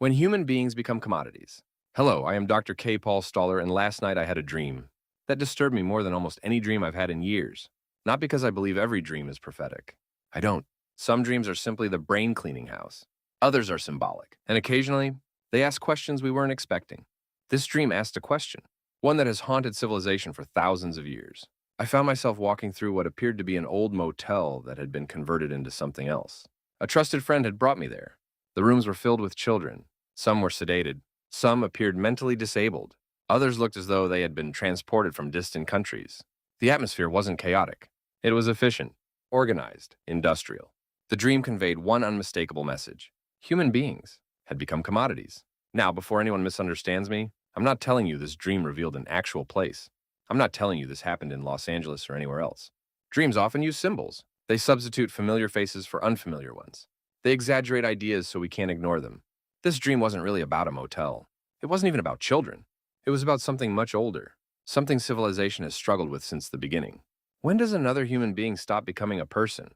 When human beings become commodities. Hello, I am Dr. K. Paul Stoller, and last night I had a dream that disturbed me more than almost any dream I've had in years. Not because I believe every dream is prophetic. I don't. Some dreams are simply the brain cleaning house. Others are symbolic, and occasionally, they ask questions we weren't expecting. This dream asked a question, one that has haunted civilization for thousands of years. I found myself walking through what appeared to be an old motel that had been converted into something else. A trusted friend had brought me there. The rooms were filled with children. Some were sedated. Some appeared mentally disabled. Others looked as though they had been transported from distant countries. The atmosphere wasn't chaotic. It was efficient, organized, industrial. The dream conveyed one unmistakable message. Human beings had become commodities. Now, before anyone misunderstands me, I'm not telling you this dream revealed an actual place. I'm not telling you this happened in Los Angeles or anywhere else. Dreams often use symbols. They substitute familiar faces for unfamiliar ones. They exaggerate ideas so we can't ignore them. This dream wasn't really about a motel. It wasn't even about children. It was about something much older, something civilization has struggled with since the beginning. When does another human being stop becoming a person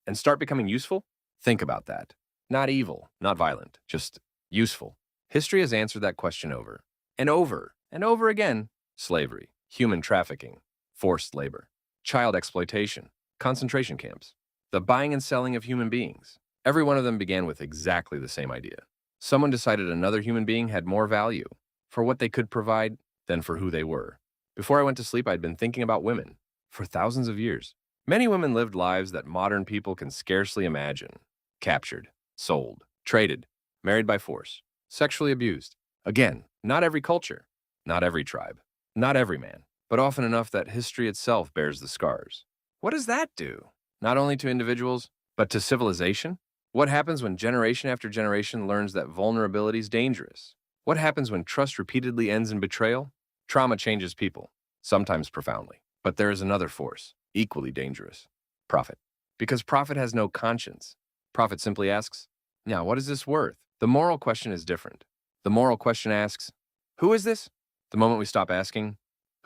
and start becoming useful? Think about that. Not evil, not violent, just useful. History has answered that question over and over and over again. Slavery, human trafficking, forced labor, child exploitation, concentration camps, the buying and selling of human beings. Every one of them began with exactly the same idea. Someone decided another human being had more value for what they could provide than for who they were. Before I went to sleep, I'd been thinking about women for thousands of years. Many women lived lives that modern people can scarcely imagine. Captured, sold, traded, married by force, sexually abused. Again, not every culture, not every tribe, not every man, but often enough that history itself bears the scars. What does that do? Not only to individuals, but to civilization? What happens when generation after generation learns that vulnerability is dangerous? What happens when trust repeatedly ends in betrayal? Trauma changes people, sometimes profoundly. But there is another force, equally dangerous. Profit. Because profit has no conscience. Profit simply asks, now, what is this worth? The moral question is different. The moral question asks, who is this? The moment we stop asking,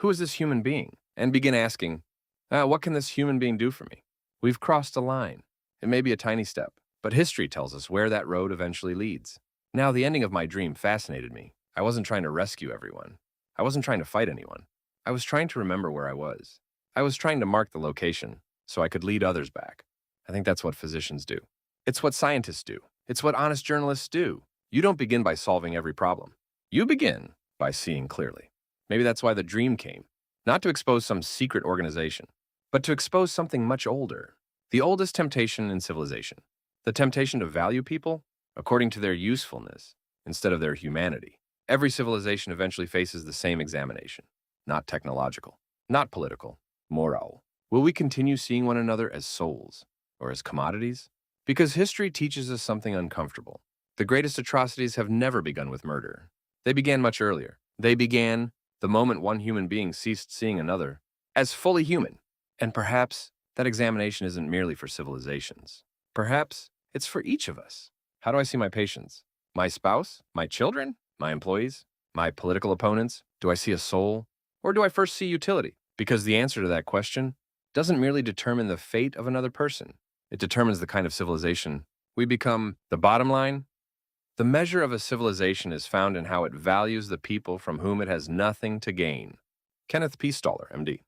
who is this human being? And begin asking, what can this human being do for me? We've crossed a line. It may be a tiny step, but history tells us where that road eventually leads. Now, the ending of my dream fascinated me. I wasn't trying to rescue everyone. I wasn't trying to fight anyone. I was trying to remember where I was. I was trying to mark the location so I could lead others back. I think that's what physicians do. It's what scientists do. It's what honest journalists do. You don't begin by solving every problem. You begin by seeing clearly. Maybe that's why the dream came. Not to expose some secret organization, but to expose something much older. The oldest temptation in civilization. The temptation to value people according to their usefulness instead of their humanity. Every civilization eventually faces the same examination. Not technological, not political, moral. Will we continue seeing one another as souls or as commodities? Because history teaches us something uncomfortable. The greatest atrocities have never begun with murder. They began much earlier. They began the moment one human being ceased seeing another as fully human. And perhaps that examination isn't merely for civilizations. Perhaps it's for each of us. How do I see my patients? My spouse? My children? My employees? My political opponents? Do I see a soul? Or do I first see utility? Because the answer to that question doesn't merely determine the fate of another person. It determines the kind of civilization we become. The bottom line? The measure of a civilization is found in how it values the people from whom it has nothing to gain. Kenneth P. Stoller, MD.